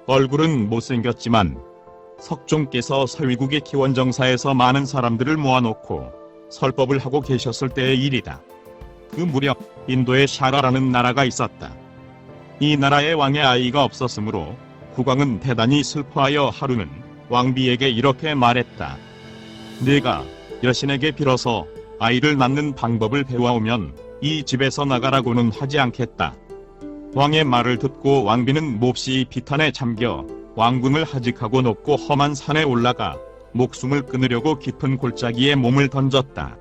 얼굴은 못생겼지만 석종께서 서위국의 기원정사에서 많은 사람들을 모아놓고 설법을 하고 계셨을 때의 일이다. 그 무렵 인도에 샤라라는 나라가 있었다. 이 나라에 왕의 아이가 없었으므로 국왕은 대단히 슬퍼하여 하루는 왕비에게 이렇게 말했다. 네가 여신에게 빌어서 아이를 낳는 방법을 배워오면 이 집에서 나가라고는 하지 않겠다. 왕의 말을 듣고 왕비는 몹시 비탄에 잠겨 왕궁을 하직하고 높고 험한 산에 올라가 목숨을 끊으려고 깊은 골짜기에 몸을 던졌다.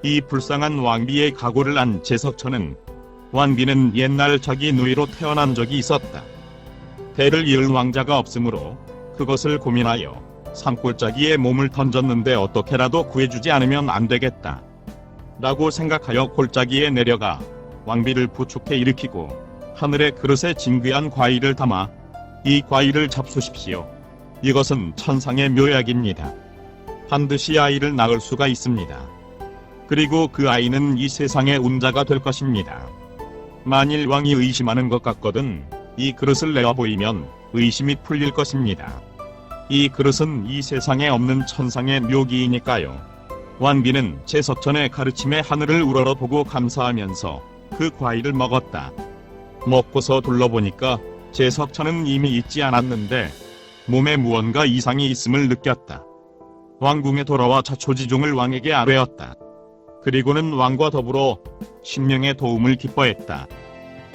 이 불쌍한 왕비의 각오를 안 제석천은 왕비는 옛날 자기 누이로 태어난 적이 있었다. 대를 이을 왕자가 없으므로 그것을 고민하여 산골짜기에 몸을 던졌는데 어떻게라도 구해주지 않으면 안 되겠다. 라고 생각하여 골짜기에 내려가 왕비를 부축해 일으키고 하늘의 그릇에 진귀한 과일을 담아 이 과일을 잡수십시오. 이것은 천상의 묘약입니다. 반드시 아이를 낳을 수가 있습니다. 그리고 그 아이는 이 세상의 운자가 될 것입니다. 만일 왕이 의심하는 것 같거든 이 그릇을 내어 보이면 의심이 풀릴 것입니다. 이 그릇은 이 세상에 없는 천상의 묘기이니까요. 왕비는 제석천의 가르침에 하늘을 우러러보고 감사하면서 그 과일을 먹었다. 먹고서 둘러보니까 제석천은 이미 잊지 않았는데 몸에 무언가 이상이 있음을 느꼈다. 왕궁에 돌아와 자초지종을 왕에게 아뢰었다. 그리고는 왕과 더불어 신명의 도움을 기뻐했다.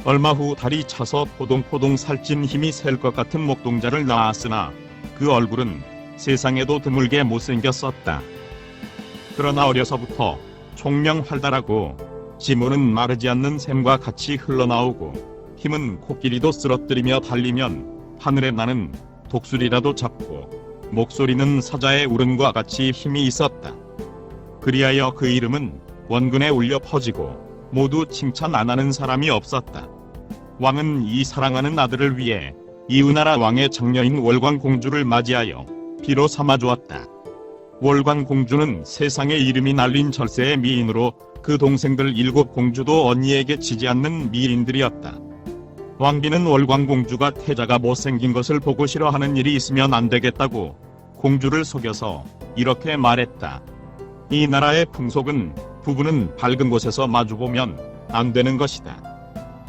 얼마 후 달이 차서 포동포동 살찐 힘이 셀 것 같은 목동자를 낳았으나 그 얼굴은 세상에도 드물게 못생겼었다. 그러나 어려서부터 총명활달하고 지문은 마르지 않는 샘과 같이 흘러나오고 힘은 코끼리도 쓰러뜨리며 달리면 하늘에 나는 독수리라도 잡고 목소리는 사자의 울음과 같이 힘이 있었다. 그리하여 그 이름은 원근에 울려 퍼지고 모두 칭찬 안 하는 사람이 없었다. 왕은 이 사랑하는 아들을 위해 이웃나라 왕의 장녀인 월광공주를 맞이하여 비로 삼아주었다. 월광공주는 세상에 이름이 날린 절세의 미인으로 그 동생들 7공주도 언니에게 지지 않는 미인들이었다. 왕비는 월광공주가 태자가 못생긴 것을 보고 싫어하는 일이 있으면 안 되겠다고 공주를 속여서 이렇게 말했다. 이 나라의 풍속은 부부는 밝은 곳에서 마주보면 안 되는 것이다.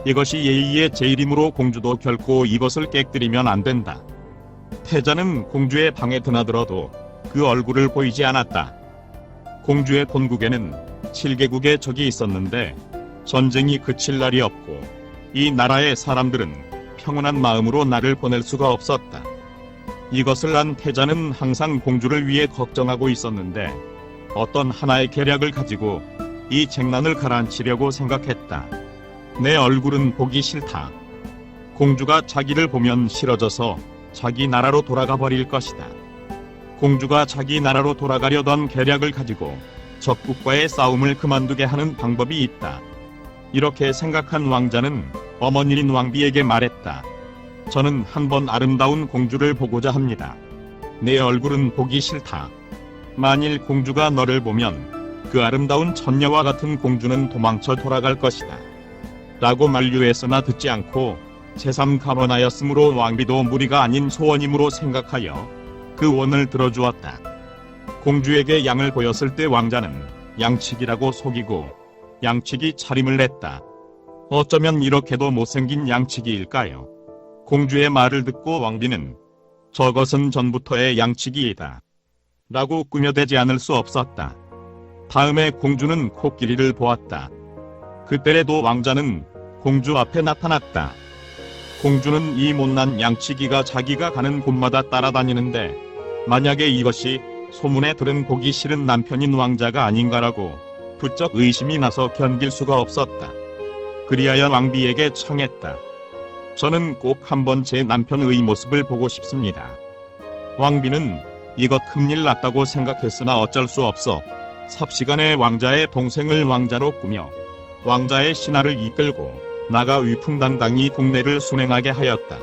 이것이 예의의 제일이므로 공주도 결코 이것을 깨뜨리면 안 된다. 태자는 공주의 방에 드나들어도 그 얼굴을 보이지 않았다. 공주의 본국에는 7개국의 적이 있었는데 전쟁이 그칠 날이 없고 이 나라의 사람들은 평온한 마음으로 나를 보낼 수가 없었다. 이것을 안 태자는 항상 공주를 위해 걱정하고 있었는데 어떤 하나의 계략을 가지고 이 쟁난을 가라앉히려고 생각했다. 내 얼굴은 보기 싫다. 공주가 자기를 보면 싫어져서 자기 나라로 돌아가 버릴 것이다. 공주가 자기 나라로 돌아가려던 계략을 가지고 적국과의 싸움을 그만두게 하는 방법이 있다. 이렇게 생각한 왕자는 어머니인 왕비에게 말했다. 저는 한번 아름다운 공주를 보고자 합니다. 내 얼굴은 보기 싫다. 만일 공주가 너를 보면 그 아름다운 천녀와 같은 공주는 도망쳐 돌아갈 것이다. 라고 만류했으나 듣지 않고 새삼 감언하였으므로 왕비도 무리가 아닌 소원이므로 생각하여 그 원을 들어주었다. 공주에게 양을 보였을 때 왕자는 양치기라고 속이고 양치기 차림을 냈다. 어쩌면 이렇게도 못생긴 양치기일까요? 공주의 말을 듣고 왕비는 저것은 전부터의 양치기이다. 라고 꾸며대지 않을 수 없었다. 다음에 공주는 코끼리를 보았다. 그때에도 왕자는 공주 앞에 나타났다. 공주는 이 못난 양치기가 자기가 가는 곳마다 따라다니는데 만약에 이것이 소문에 들은 보기 싫은 남편인 왕자가 아닌가라고 부쩍 의심이 나서 견딜 수가 없었다. 그리하여 왕비에게 청했다. 저는 꼭 한번 제 남편의 모습을 보고 싶습니다. 왕비는 이것 큰일 났다고 생각했으나 어쩔 수 없어 삽시간에 왕자의 동생을 왕자로 꾸며 왕자의 신하를 이끌고 나가 위풍당당히 국내를 순행하게 하였다.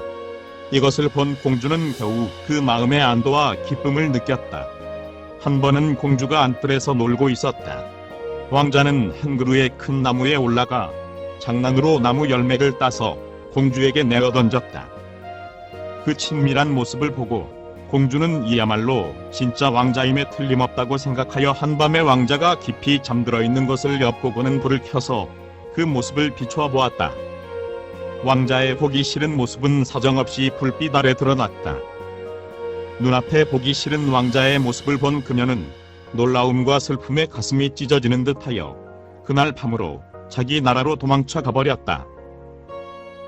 이것을 본 공주는 겨우 그 마음의 안도와 기쁨을 느꼈다. 한 번은 공주가 안뜰에서 놀고 있었다. 왕자는 한 그루의 큰 나무에 올라가 장난으로 나무 열매를 따서 공주에게 내어 던졌다. 그 친밀한 모습을 보고 공주는 이야말로 진짜 왕자임에 틀림없다고 생각하여 한밤에 왕자가 깊이 잠들어 있는 것을 엿보고는 불을 켜서 그 모습을 비추어 보았다. 왕자의 보기 싫은 모습은 사정없이 불빛 아래 드러났다. 눈앞에 보기 싫은 왕자의 모습을 본 그녀는 놀라움과 슬픔에 가슴이 찢어지는 듯하여 그날 밤으로 자기 나라로 도망쳐 가버렸다.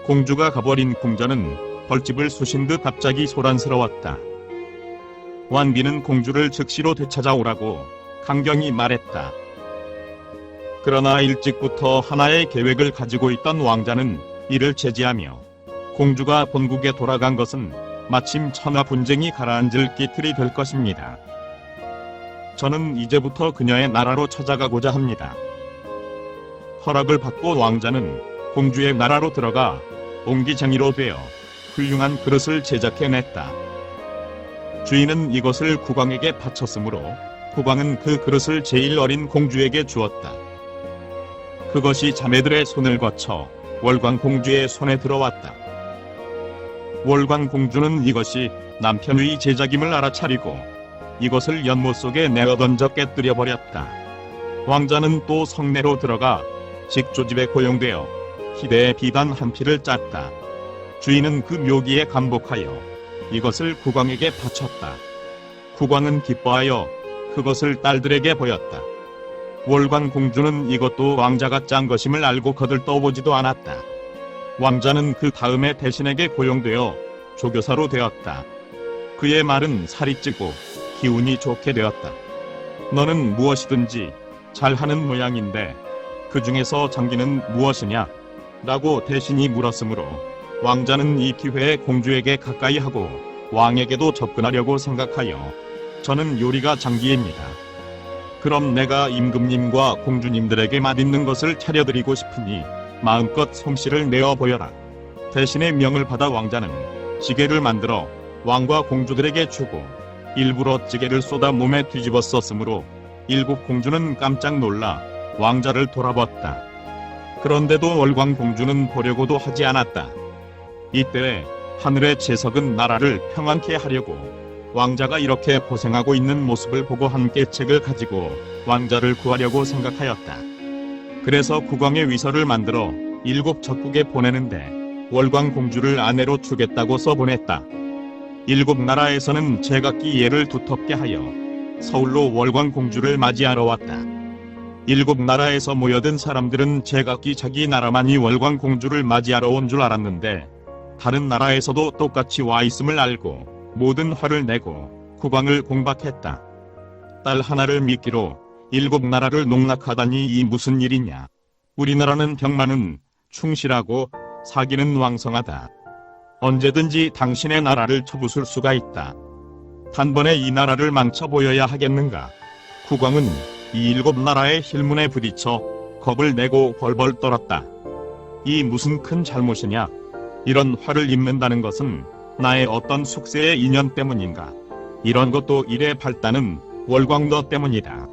공주가 가버린 궁전은 벌집을 쑤신 듯 갑자기 소란스러웠다. 완비는 공주를 즉시로 되찾아오라고 강경히 말했다. 그러나 일찍부터 하나의 계획을 가지고 있던 왕자는 이를 제지하며 공주가 본국에 돌아간 것은 마침 천하 분쟁이 가라앉을 기틀이 될 것입니다. 저는 이제부터 그녀의 나라로 찾아가고자 합니다. 허락을 받고 왕자는 공주의 나라로 들어가 옹기장이로 되어 훌륭한 그릇을 제작해냈다. 주인은 이것을 국왕에게 바쳤으므로 국왕은 그 그릇을 제일 어린 공주에게 주었다. 그것이 자매들의 손을 거쳐 월광 공주의 손에 들어왔다. 월광 공주는 이것이 남편의 제작임을 알아차리고 이것을 연못 속에 내어던져 깨뜨려 버렸다. 왕자는 또 성내로 들어가 직조집에 고용되어 희대의 비단 한 필을 짰다. 주인은 그 묘기에 감복하여 이것을 국왕에게 바쳤다. 국왕은 기뻐하여 그것을 딸들에게 보였다. 월광 공주는 이것도 왕자가 짠 것임을 알고 거들떠보지도 않았다. 왕자는 그 다음에 대신에게 고용되어 조교사로 되었다. 그의 말은 살이 찌고 기운이 좋게 되었다. 너는 무엇이든지 잘하는 모양인데 그 중에서 장기는 무엇이냐? 라고 대신이 물었으므로 왕자는 이 기회에 공주에게 가까이 하고 왕에게도 접근하려고 생각하여 저는 요리가 장기입니다. 그럼 내가 임금님과 공주님들에게 맛있는 것을 차려드리고 싶으니 마음껏 솜씨를 내어 보여라. 대신에 명을 받아 왕자는 찌개를 만들어 왕과 공주들에게 주고 일부러 찌개를 쏟아 몸에 뒤집어 썼으므로 일곱 공주는 깜짝 놀라 왕자를 돌아봤다. 그런데도 월광 공주는 보려고도 하지 않았다. 이때 하늘의 재석은 나라를 평안케 하려고 왕자가 이렇게 고생하고 있는 모습을 보고 함께 책을 가지고 왕자를 구하려고 생각하였다. 그래서 국왕의 위서를 만들어 일곱 적국에 보내는데 월광 공주를 아내로 주겠다고 써보냈다. 일곱 나라에서는 제각기 예를 두텁게 하여 서울로 월광 공주를 맞이하러 왔다. 일곱 나라에서 모여든 사람들은 제각기 자기 나라만이 월광 공주를 맞이하러 온 줄 알았는데 다른 나라에서도 똑같이 와 있음을 알고 모든 화를 내고 국왕을 공박했다. 딸 하나를 미끼로 일곱 나라를 농락하다니 이 무슨 일이냐. 우리나라는 병 많은 충실하고 사기는 왕성하다. 언제든지 당신의 나라를 쳐부술 수가 있다. 단번에 이 나라를 망쳐보여야 하겠는가. 국왕은 이 일곱 나라의 힐문에 부딪혀 겁을 내고 벌벌 떨었다. 이 무슨 큰 잘못이냐. 이런 화를 입는다는 것은 나의 어떤 숙세의 인연 때문인가. 이런 것도 일에 발단은 월광 너 때문이다.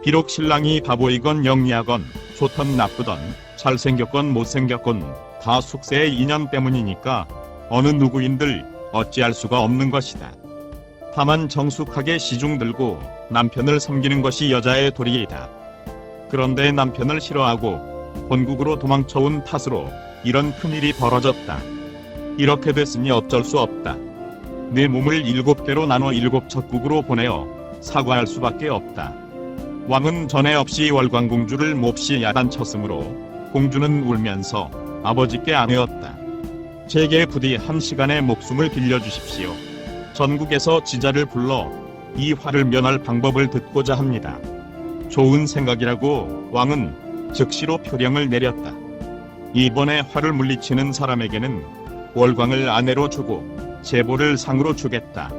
비록 신랑이 바보이건 영리하건 좋던 나쁘던 잘생겼건 못생겼건 다 숙세의 인연 때문이니까 어느 누구인들 어찌할 수가 없는 것이다. 다만 정숙하게 시중 들고 남편을 섬기는 것이 여자의 도리이다. 그런데 남편을 싫어하고 본국으로 도망쳐온 탓으로 이런 큰일이 벌어졌다. 이렇게 됐으니 어쩔 수 없다. 내 몸을 7개로 나눠 7적국으로 보내어 사과할 수밖에 없다. 왕은 전에 없이 월광공주를 몹시 야단쳤으므로 공주는 울면서 아버지께 아뢰었다. 제게 부디 한 시간의 목숨을 빌려주십시오. 전국에서 지자를 불러 이 화를 면할 방법을 듣고자 합니다. 좋은 생각이라고 왕은 즉시로 표령을 내렸다. 이번에 화를 물리치는 사람에게는 월광을 아내로 주고 제보를 상으로 주겠다.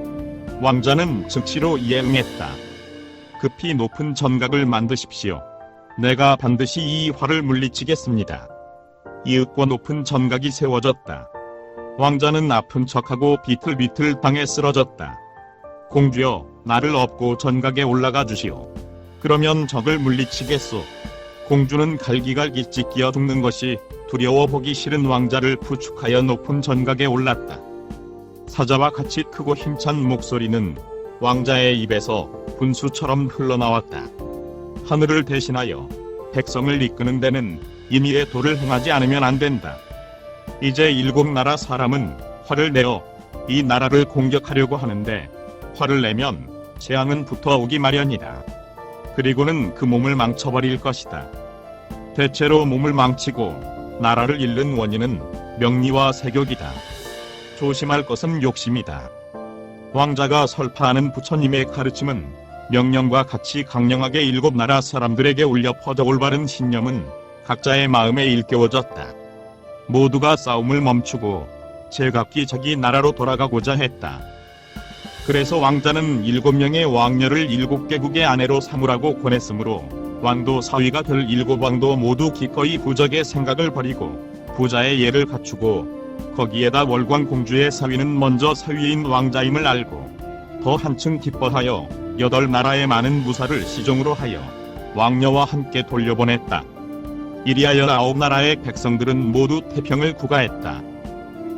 왕자는 즉시로 이에 응했다. 급히 높은 전각을 만드십시오. 내가 반드시 이 화를 물리치겠습니다. 이윽고 높은 전각이 세워졌다. 왕자는 아픈 척하고 비틀비틀 땅에 쓰러졌다. 공주여, 나를 업고 전각에 올라가 주시오. 그러면 적을 물리치겠소. 공주는 갈기갈기 찢기어 죽는 것이 두려워 보기 싫은 왕자를 부축하여 높은 전각에 올랐다. 사자와 같이 크고 힘찬 목소리는 왕자의 입에서 분수처럼 흘러나왔다. 하늘을 대신하여 백성을 이끄는 데는 임의의 도를 행하지 않으면 안 된다. 이제 7나라 사람은 활을 내어 이 나라를 공격하려고 하는데 활을 내면 재앙은 붙어오기 마련이다. 그리고는 그 몸을 망쳐버릴 것이다. 대체로 몸을 망치고 나라를 잃는 원인은 명리와 세욕이다. 조심할 것은 욕심이다. 왕자가 설파하는 부처님의 가르침은 명령과 같이 강령하게 7나라 사람들에게 울려 퍼져 올바른 신념은 각자의 마음에 일깨워졌다. 모두가 싸움을 멈추고 제각기 자기 나라로 돌아가고자 했다. 그래서 왕자는 7명의 왕녀를 7개국의 아내로 삼으라고 권했으므로 왕도 사위가 될 7왕도 모두 기꺼이 부적의 생각을 버리고 부자의 예를 갖추고 거기에다 월광공주의 사위는 먼저 사위인 왕자임을 알고 더 한층 기뻐하여 8나라의 많은 무사를 시종으로 하여 왕녀와 함께 돌려보냈다. 이리하여 9나라의 백성들은 모두 태평을 구가했다.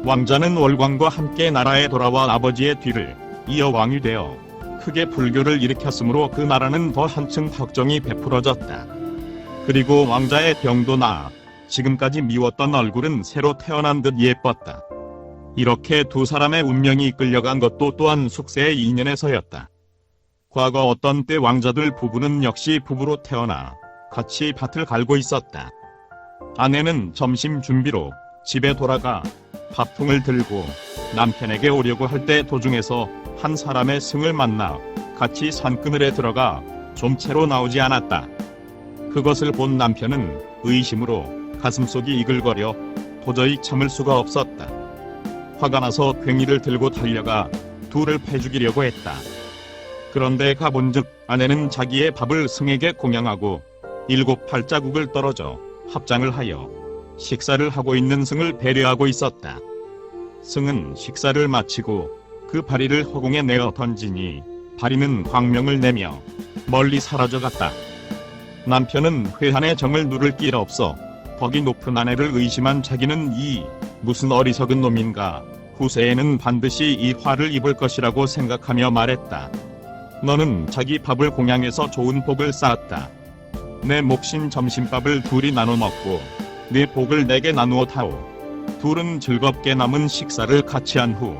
왕자는 월광과 함께 나라에 돌아와 아버지의 뒤를 이어 왕이 되어 크게 불교를 일으켰으므로 그 나라는 더 한층 확정이 베풀어졌다. 그리고 왕자의 병도 나아 지금까지 미웠던 얼굴은 새로 태어난 듯 예뻤다. 이렇게 두 사람의 운명이 이끌려간 것도 또한 숙세의 인연에서였다. 과거 어떤 때 왕자들 부부는 역시 부부로 태어나 같이 밭을 갈고 있었다. 아내는 점심 준비로 집에 돌아가 밥통을 들고 남편에게 오려고 할 때 도중에서 한 사람의 승을 만나 같이 산그늘에 들어가 좀 채로 나오지 않았다. 그것을 본 남편은 의심으로 가슴속이 이글거려 도저히 참을 수가 없었다. 화가 나서 괭이를 들고 달려가 둘을 패 죽이려고 했다. 그런데 가본즉 아내는 자기의 밥을 승에게 공양하고 7발자국을 떨어져 합장을 하여 식사를 하고 있는 승을 배려하고 있었다. 승은 식사를 마치고 그 바리를 허공에 내어 던지니 바리는 광명을 내며 멀리 사라져갔다. 남편은 회한의 정을 누를 길 없어 덕이 높은 아내를 의심한 자기는 이 무슨 어리석은 놈인가, 후세에는 반드시 이 화를 입을 것이라고 생각하며 말했다. 너는 자기 밥을 공양해서 좋은 복을 쌓았다. 내 몫인 점심밥을 둘이 나눠 먹고 네 복을 내게 나누어 타오. 둘은 즐겁게 남은 식사를 같이 한 후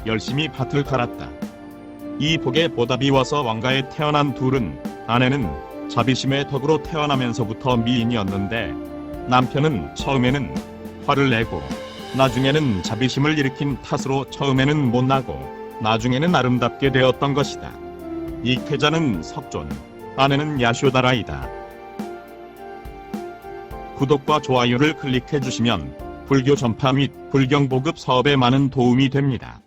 열심히 밭을 갈았다. 이 복에 보답이 와서 왕가에 태어난 둘은 아내는 자비심의 덕으로 태어나면서부터 미인이었는데 남편은 처음에는 화를 내고 나중에는 자비심을 일으킨 탓으로 처음에는 못나고 나중에는 아름답게 되었던 것이다. 이 태자는 석존, 아내는 야쇼다라이다. 구독과 좋아요를 클릭해 주시면 불교 전파 및 불경 보급 사업에 많은 도움이 됩니다.